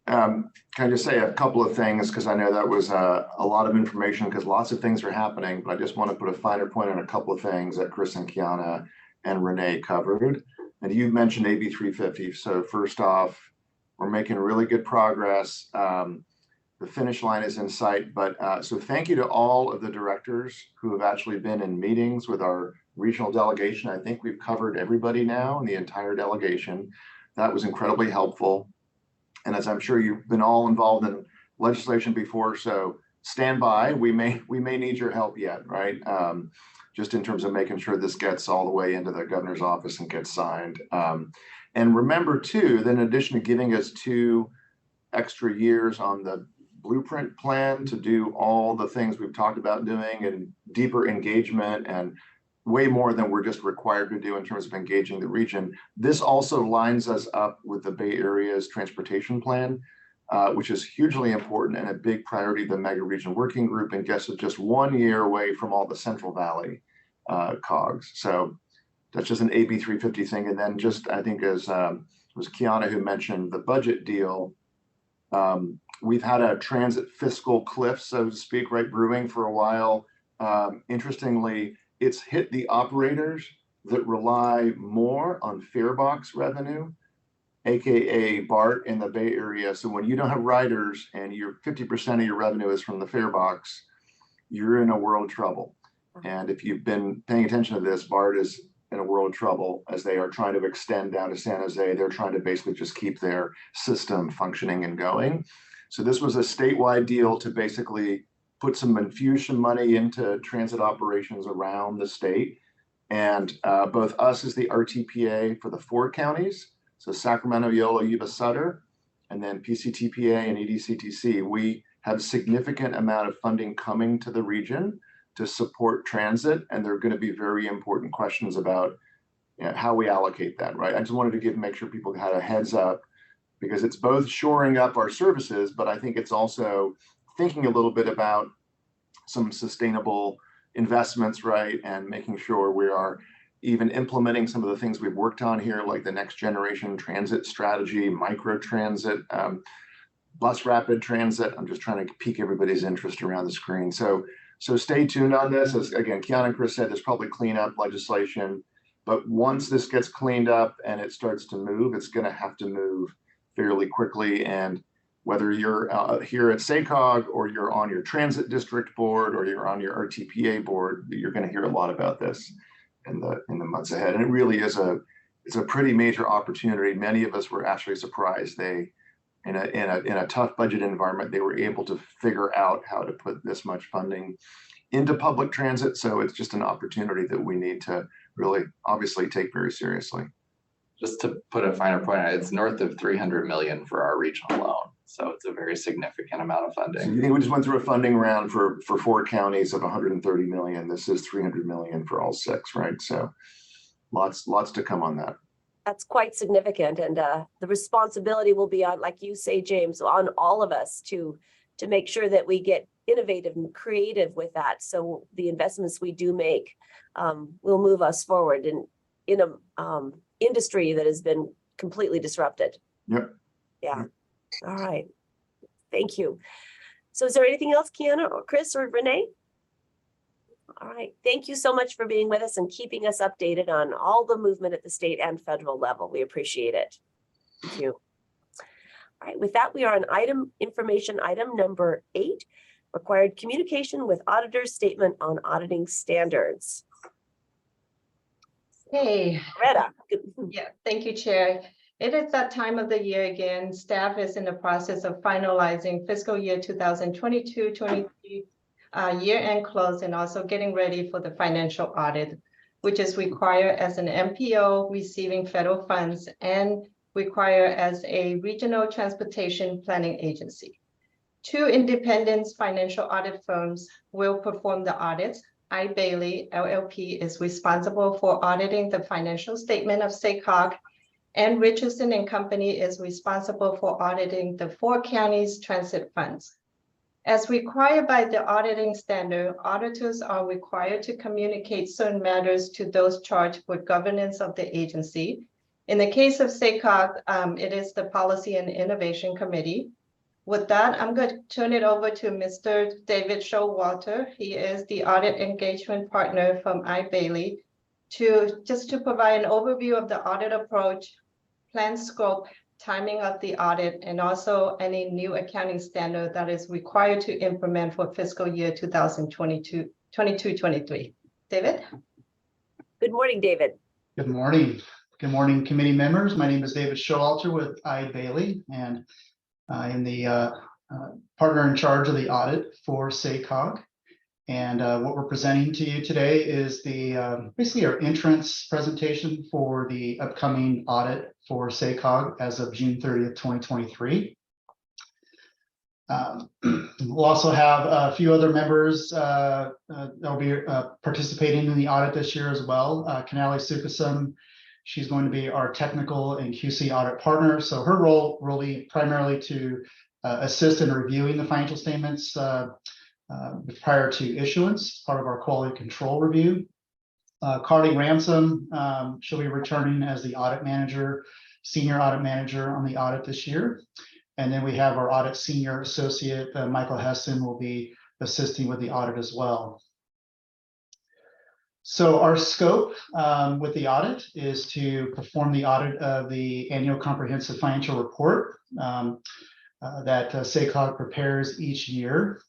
Can I just say a couple of things, because I know that was a lot of information, because lots of things are happening, but I just want to put a finer point on a couple of things that Chris and Kiana and Renee covered. And you mentioned AB 350. So first off, we're making really good progress. The finish line is in sight, but so thank you to all of the directors who have actually been in meetings with our regional delegation. I think we've covered everybody now in the entire delegation. That was incredibly helpful. And as I'm sure you've been all involved in legislation before, so stand by. We may need your help yet, right? Just in terms of making sure this gets all the way into the governor's office and gets signed. And remember too, that in addition to giving us 2 extra years on the blueprint plan to do all the things we've talked about doing and deeper engagement and way more than we're just required to do in terms of engaging the region. This also lines us up with the Bay Area's transportation plan, which is hugely important and a big priority of the Mega Region Working Group, and gets us just 1 year away from all the Central Valley COGS. So that's just an AB 350 thing. And then just, I think as was Kiana who mentioned the budget deal, we've had a transit fiscal cliff, so to speak, right, brewing for a while. Interestingly, it's hit the operators that rely more on fare box revenue, AKA BART in the Bay Area. So when you don't have riders and your 50% of your revenue is from the fare box, you're in a world of trouble. And if you've been paying attention to this, BART is in a world of trouble as they are trying to extend down to San Jose. They're trying to basically just keep their system functioning and going. So this was a statewide deal to basically put some infusion money into transit operations around the state. And both us as the RTPA for the 4 counties, so Sacramento, Yolo, Yuba, Sutter, and then PCTPA and EDCTC, we have significant amount of funding coming to the region to support transit. And there are going to be very important questions about how we allocate that, right? I just wanted to make sure people had a heads up, because it's both shoring up our services, but I think it's also thinking a little bit about some sustainable investments, right? And making sure we are even implementing some of the things we've worked on here, like the next generation transit strategy, micro transit, bus rapid transit. I'm just trying to pique everybody's interest around the screen. So stay tuned on this. As again, Kiana and Chris said, there's probably cleanup legislation, but once this gets cleaned up and it starts to move, it's going to have to move fairly quickly. And whether you're here at SACOG or you're on your transit district board or you're on your RTPA board, you're going to hear a lot about this in the months ahead. And it really is it's a pretty major opportunity. Many of us were actually surprised they, in a tough budget environment, they were able to figure out how to put this much funding into public transit. So it's just an opportunity that we need to really obviously take very seriously. Just to put a finer point on it, it's north of 300 million for our region alone. So it's a very significant amount of funding. So you think we just went through a funding round for 4 counties of 130 million. This is 300 million for all 6, right? So lots to come on that. That's quite significant. And the responsibility will be on, like you say, James, on all of us to make sure that we get innovative and creative with that. So the investments we do make will move us forward in a industry that has been completely disrupted. Yep. Yeah. All right. Thank you. So is there anything else, Kiana or Chris or Renee? All right. Thank you so much for being with us and keeping us updated on all the movement at the state and federal level. We appreciate it. Thank you. All right. With that, we are on information item number 8, required communication with auditor's statement on auditing standards. Hey. Greta. Yeah, thank you, Chair. It is that time of the year again. Staff is in the process of finalizing fiscal year 2022-23 year-end close and also getting ready for the financial audit, which is required as an MPO receiving federal funds and required as a regional transportation planning agency. 2 independent financial audit firms will perform the audits. I-Bailey LLP is responsible for auditing the financial statement of SACOG, and Richardson and Company is responsible for auditing the 4 counties' transit funds. As required by the auditing standard, auditors are required to communicate certain matters to those charged with governance of the agency. In the case of SACOG, it is the Policy and Innovation Committee. With that, I'm going to turn it over to Mr. David Showalter. He is the audit engagement partner from I-Bailey to provide an overview of the audit approach, plan scope, timing of the audit, and also any new accounting standard that is required to implement for fiscal year 2022-23. David? Good morning, David. Good morning. Good morning, committee members. My name is David Showalter with Eide Bailly, and I am the partner in charge of the audit for SACOG. And what we're presenting to you today is the basically our entrance presentation for the upcoming audit for SACOG as of June 30th, 2023. We'll also have a few other members that'll be participating in the audit this year as well. Kanali Sukasum, she's going to be our technical and QC audit partner. So her role will be primarily to assist in reviewing the financial statements prior to issuance, part of our quality control review. Carly Ransom, she'll be returning as the audit manager, senior audit manager on the audit this year. And then we have our audit senior associate, Michael Heston, will be assisting with the audit as well. So our scope with the audit is to perform the audit of the annual comprehensive financial report that SACOG prepares each year.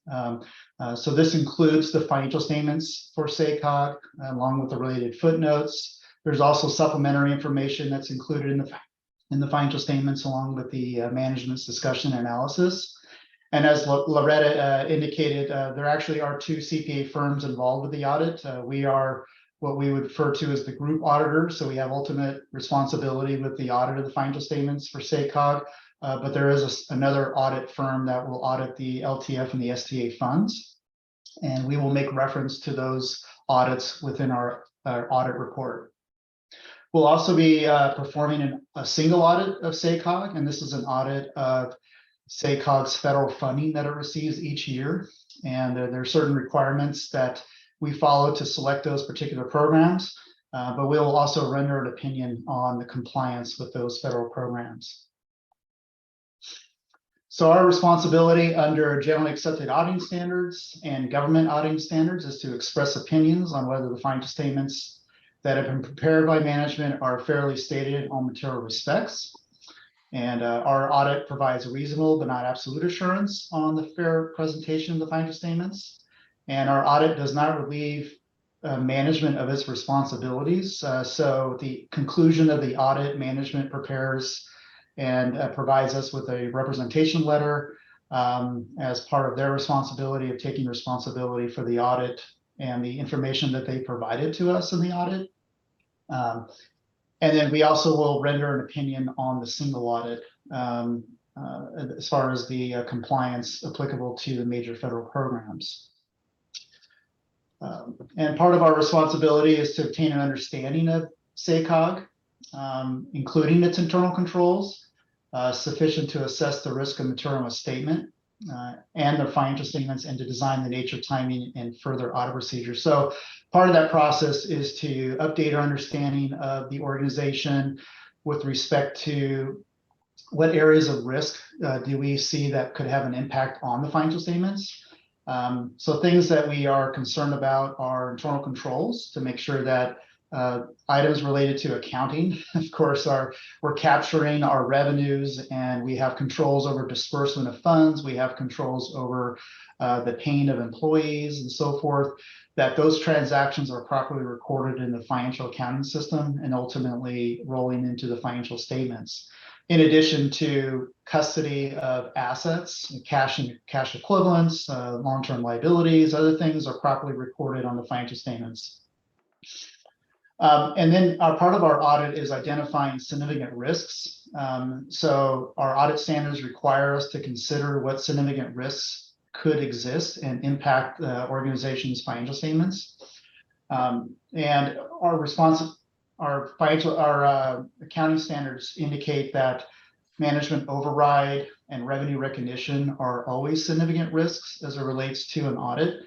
So this includes the financial statements for SACOG along with the related footnotes. There's also supplementary information that's included in the financial statements along with the management's discussion and analysis. And as Loretta indicated, there actually are two CPA firms involved with the audit. We are what we would refer to as the group auditor. So we have ultimate responsibility with the audit of the financial statements for SACOG, but there is another audit firm that will audit the LTF and the STA funds. And we will make reference to those audits within our audit report. We'll also be performing a single audit of SACOG, and this is an audit of SACOG's federal funding that it receives each year. And there are certain requirements that we follow to select those particular programs, but we'll also render an opinion on the compliance with those federal programs. So our responsibility under generally accepted auditing standards and government auditing standards is to express opinions on whether the financial statements that have been prepared by management are fairly stated in all material respects. And our audit provides reasonable but not absolute assurance on the fair presentation of the financial statements. And our audit does not relieve management of its responsibilities. So the conclusion of the audit, management prepares and provides us with a representation letter as part of their responsibility of taking responsibility for the audit and the information that they provided to us in the audit. And then we also will render an opinion on the single audit as far as the compliance applicable to the major federal programs. And part of our responsibility is to obtain an understanding of SACOG, including its internal controls, sufficient to assess the risk of material misstatement and the financial statements, and to design the nature, timing, and further audit procedures. So part of that process is to update our understanding of the organization with respect to what areas of risk do we see that could have an impact on the financial statements. So things that we are concerned about are internal controls to make sure that items related to accounting, of course, we're capturing our revenues, and we have controls over disbursement of funds. We have controls over the paying of employees and so forth, that those transactions are properly recorded in the financial accounting system and ultimately rolling into the financial statements. In addition to custody of assets, cash and cash equivalents, long-term liabilities, other things are properly recorded on the financial statements. And then part of our audit is identifying significant risks. So our audit standards require us to consider what significant risks could exist and impact the organization's financial statements. And our accounting standards indicate that management override and revenue recognition are always significant risks as it relates to an audit.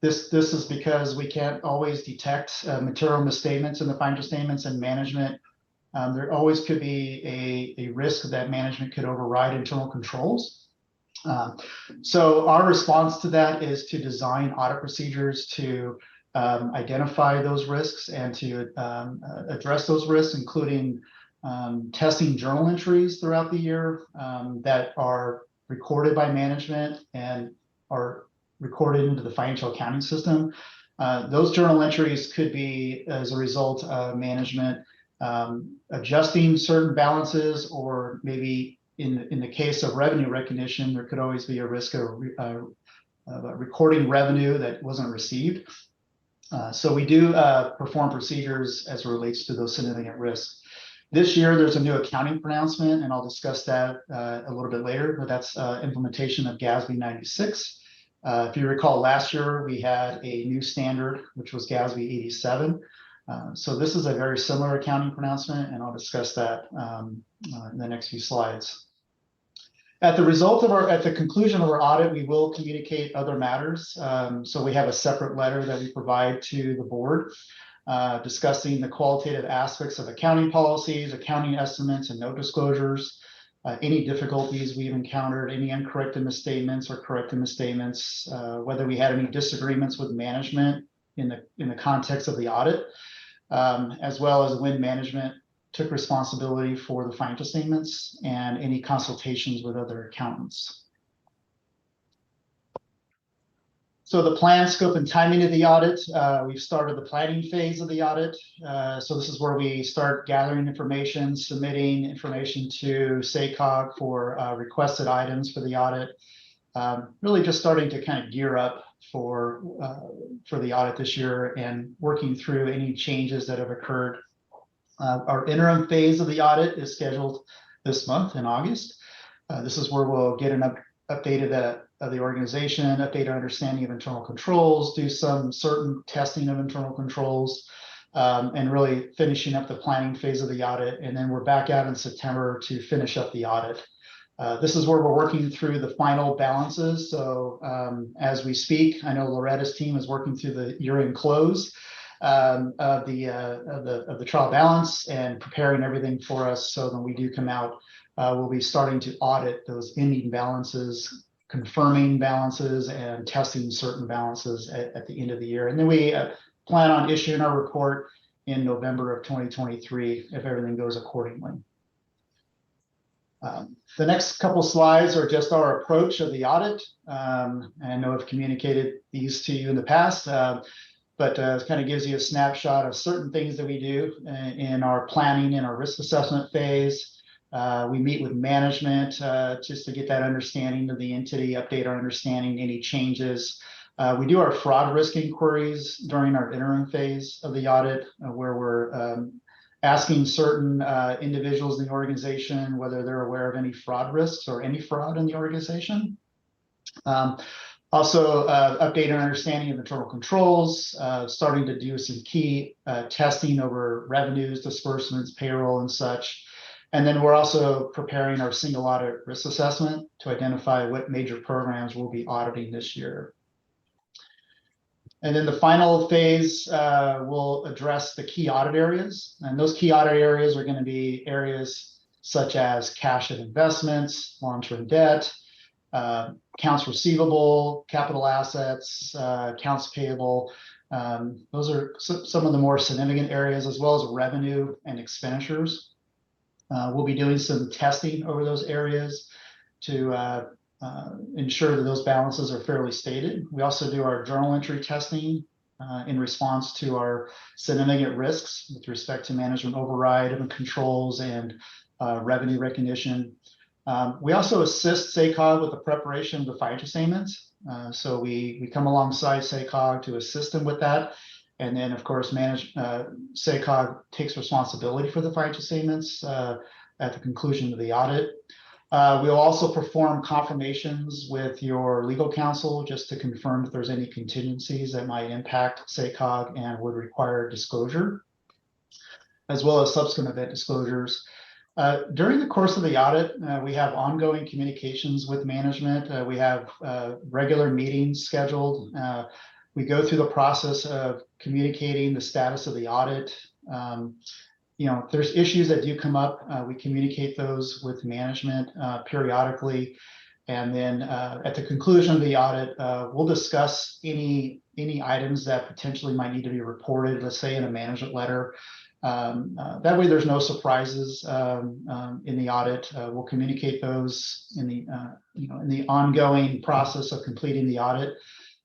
This is because we can't always detect material misstatements in the financial statements, and management. There always could be a risk that management could override internal controls. So our response to that is to design audit procedures to identify those risks and to address those risks, including testing journal entries throughout the year that are recorded by management and are recorded into the financial accounting system. Those journal entries could be as a result of management adjusting certain balances, or maybe in the case of revenue recognition, there could always be a risk of recording revenue that wasn't received. So we do perform procedures as it relates to those significant risks. This year, there's a new accounting pronouncement, and I'll discuss that a little bit later, but that's implementation of GASB 96. If you recall, last year, we had a new standard, which was GASB 87. So this is a very similar accounting pronouncement, and I'll discuss that in the next few slides. At the conclusion of our audit, we will communicate other matters. So we have a separate letter that we provide to the board discussing the qualitative aspects of accounting policies, accounting estimates, and note disclosures, any difficulties we've encountered, any uncorrected misstatements or corrected misstatements, whether we had any disagreements with management in the context of the audit, as well as when management took responsibility for the financial statements and any consultations with other accountants. So the plan, scope, and timing of the audit, we've started the planning phase of the audit. So this is where we start gathering information, submitting information to SACOG for requested items for the audit. Really just starting to kind of gear up for the audit this year and working through any changes that have occurred. Our interim phase of the audit is scheduled this month in August. This is where we'll get an update of the organization, update our understanding of internal controls, do some certain testing of internal controls, and really finishing up the planning phase of the audit. And then we're back out in September to finish up the audit. This is where we're working through the final balances. So as we speak, I know Loretta's team is working through the year-end close of the trial balance and preparing everything for us. So when we do come out, we'll be starting to audit those ending balances, confirming balances, and testing certain balances at the end of the year. And then we plan on issuing our report in November of 2023 if everything goes accordingly. The next couple slides are just our approach of the audit. I know I've communicated these to you in the past, but it kind of gives you a snapshot of certain things that we do in our planning and our risk assessment phase. We meet with management just to get that understanding of the entity, update our understanding, any changes. We do our fraud risk inquiries during our interim phase of the audit, where we're asking certain individuals in the organization whether they're aware of any fraud risks or any fraud in the organization. Also, update our understanding of internal controls, starting to do some key testing over revenues, disbursements, payroll, and such. And then we're also preparing our single audit risk assessment to identify what major programs we'll be auditing this year. And then the final phase will address the key audit areas. And those key audit areas are going to be areas such as cash and investments, long-term debt, accounts receivable, capital assets, accounts payable. Those are some of the more significant areas, as well as revenue and expenditures. We'll be doing some testing over those areas to ensure that those balances are fairly stated. We also do our journal entry testing in response to our significant risks with respect to management override and controls and revenue recognition. We also assist SACOG with the preparation of the financial statements. So we come alongside SACOG to assist them with that. And then, of course, SACOG takes responsibility for the financial statements at the conclusion of the audit. We'll also perform confirmations with your legal counsel just to confirm if there's any contingencies that might impact SACOG and would require disclosure, as well as subsequent event disclosures. During the course of the audit, we have ongoing communications with management. We have regular meetings scheduled. We go through the process of communicating the status of the audit. If there's issues that do come up, we communicate those with management periodically. And then at the conclusion of the audit, we'll discuss any items that potentially might need to be reported, let's say in a management letter. That way there's no surprises in the audit. We'll communicate those in the ongoing process of completing the audit.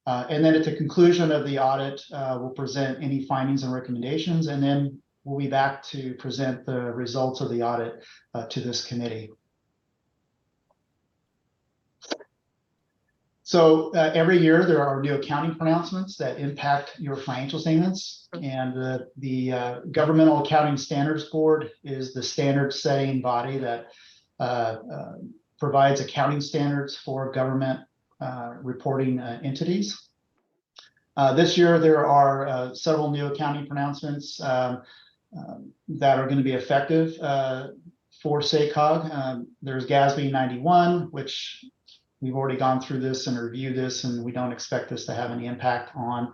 And then at the conclusion of the audit, we'll present any findings and recommendations, and then we'll be back to present the results of the audit to this committee. So every year there are new accounting pronouncements that impact your financial statements, and the Governmental Accounting Standards Board is the standard setting body that provides accounting standards for government reporting entities. This year there are several new accounting pronouncements that are going to be effective for SACOG. There's GASB 91, which we've already gone through this and reviewed this, and we don't expect this to have any impact on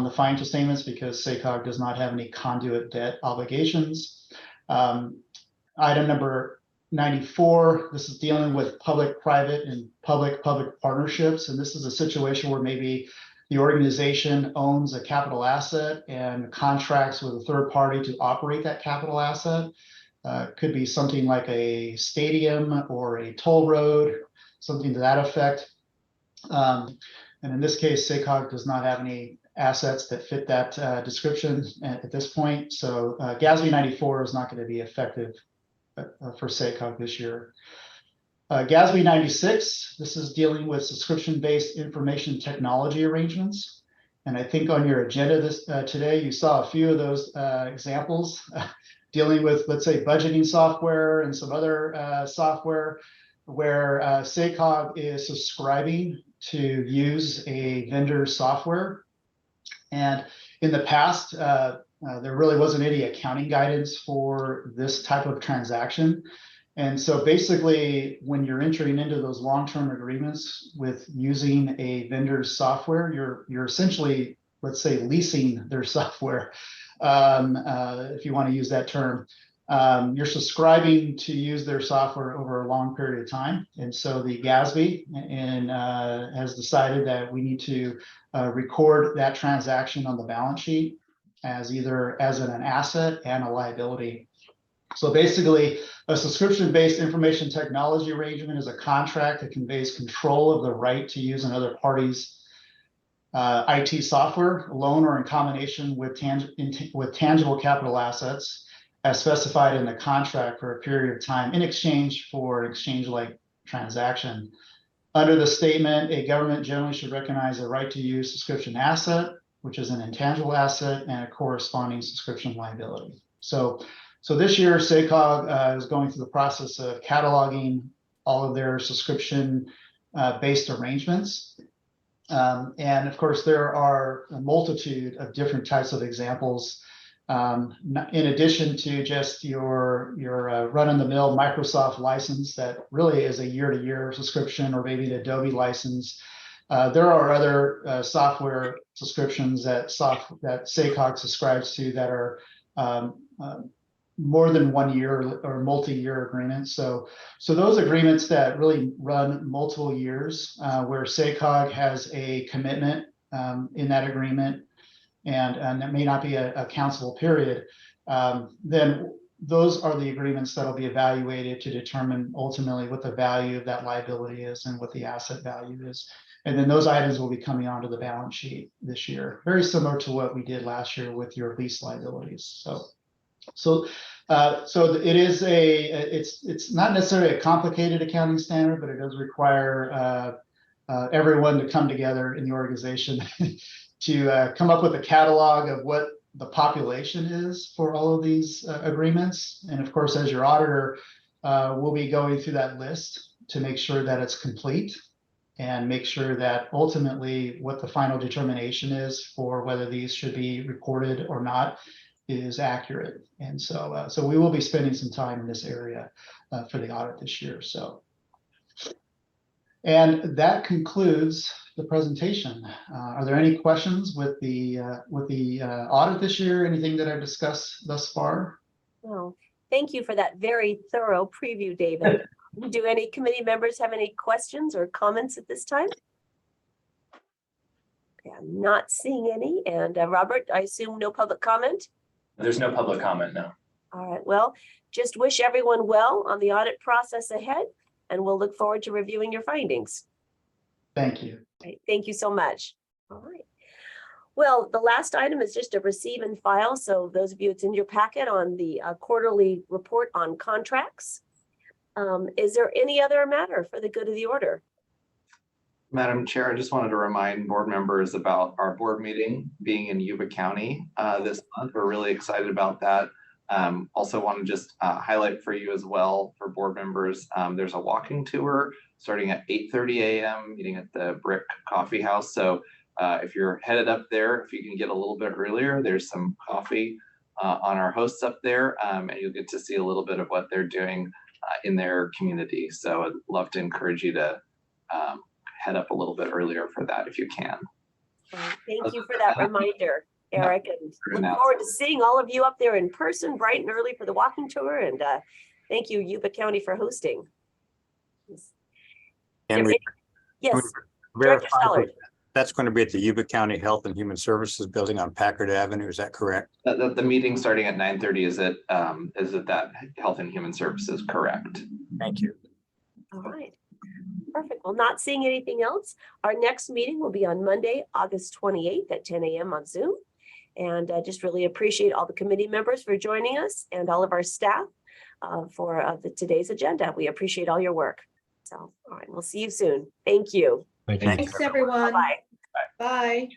the financial statements because SACOG does not have any conduit debt obligations. Item number 94, this is dealing with public-private and public-public partnerships. And this is a situation where maybe the organization owns a capital asset and contracts with a third party to operate that capital asset. Could be something like a stadium or a toll road, something to that effect. And in this case, SACOG does not have any assets that fit that description at this point. So GASB 94 is not going to be effective for SACOG this year. GASB 96, this is dealing with subscription-based information technology arrangements. And I think on your agenda today, you saw a few of those examples dealing with, let's say, budgeting software and some other software where SACOG is subscribing to use a vendor's software. And in the past, there really wasn't any accounting guidance for this type of transaction. And so basically, when you're entering into those long-term agreements with using a vendor's software, you're essentially, let's say, leasing their software, if you want to use that term. You're subscribing to use their software over a long period of time. And so the GASB has decided that we need to record that transaction on the balance sheet as either as an asset and a liability. So basically, a subscription-based information technology arrangement is a contract that conveys control of the right to use another party's IT software, alone or in combination with tangible capital assets, as specified in the contract for a period of time in exchange for an exchange-like transaction. Under the statement, a government generally should recognize a right to use subscription asset, which is an intangible asset, and a corresponding subscription liability. So this year, SACOG is going through the process of cataloging all of their subscription-based arrangements. And of course, there are a multitude of different types of examples. In addition to just your run-of-the-mill Microsoft license that really is a year-to-year subscription, or maybe the Adobe license, there are other software subscriptions that SACOG subscribes to that are more than 1 year or multi-year agreements. So those agreements that really run multiple years, where SACOG has a commitment in that agreement, and that may not be a counsel period, then those are the agreements that will be evaluated to determine ultimately what the value of that liability is and what the asset value is. And then those items will be coming onto the balance sheet this year, very similar to what we did last year with your lease liabilities. So it is it's not necessarily a complicated accounting standard, but it does require everyone to come together in the organization to come up with a catalog of what the population is for all of these agreements. And of course, as your auditor, we'll be going through that list to make sure that it's complete and make sure that ultimately what the final determination is for whether these should be recorded or not is accurate. And so we will be spending some time in this area for the audit this year. And that concludes the presentation. Are there any questions with the audit this year? Anything that I've discussed thus far? Well, thank you for that very thorough preview, David. Do any committee members have any questions or comments at this time? Okay, I'm not seeing any. And Robert, I assume no public comment? There's no public comment, no. All right, well, just wish everyone well on the audit process ahead, and we'll look forward to reviewing your findings. Thank you. Right, thank you so much. All right. Well, the last item is just a receive and file. So those of you, it's in your packet on the quarterly report on contracts. Is there any other matter for the good of the order? Madam Chair, I just wanted to remind board members about our board meeting being in Yuba County this month. We're really excited about that. Also want to just highlight for you as well, for board members, there's a walking tour starting at 8:30 a.m. meeting at the Brick Coffee House. So if you're headed up there, if you can get a little bit earlier, there's some coffee on our hosts up there, and you'll get to see a little bit of what they're doing in their community. So I'd love to encourage you to head up a little bit earlier for that if you can. Thank you for that reminder, Eric, and look forward to seeing all of you up there in person bright and early for the walking tour. And thank you, Yuba County, for hosting. And Yes, verify Director Stollard. that's going to be at the Yuba County Health and Human Services Building on Packard Avenue. Is that correct? The meeting starting at 9:30 is at that Health and Human Services, correct? Thank you. All right. Perfect. Well, not seeing anything else. Our next meeting will be on Monday, August 28th at 10 a.m. on Zoom. And I just really appreciate all the committee members for joining us and all of our staff for today's agenda. We appreciate all your work. So, all right, we'll see you soon. Thank you. Thanks, everyone. Bye. Bye.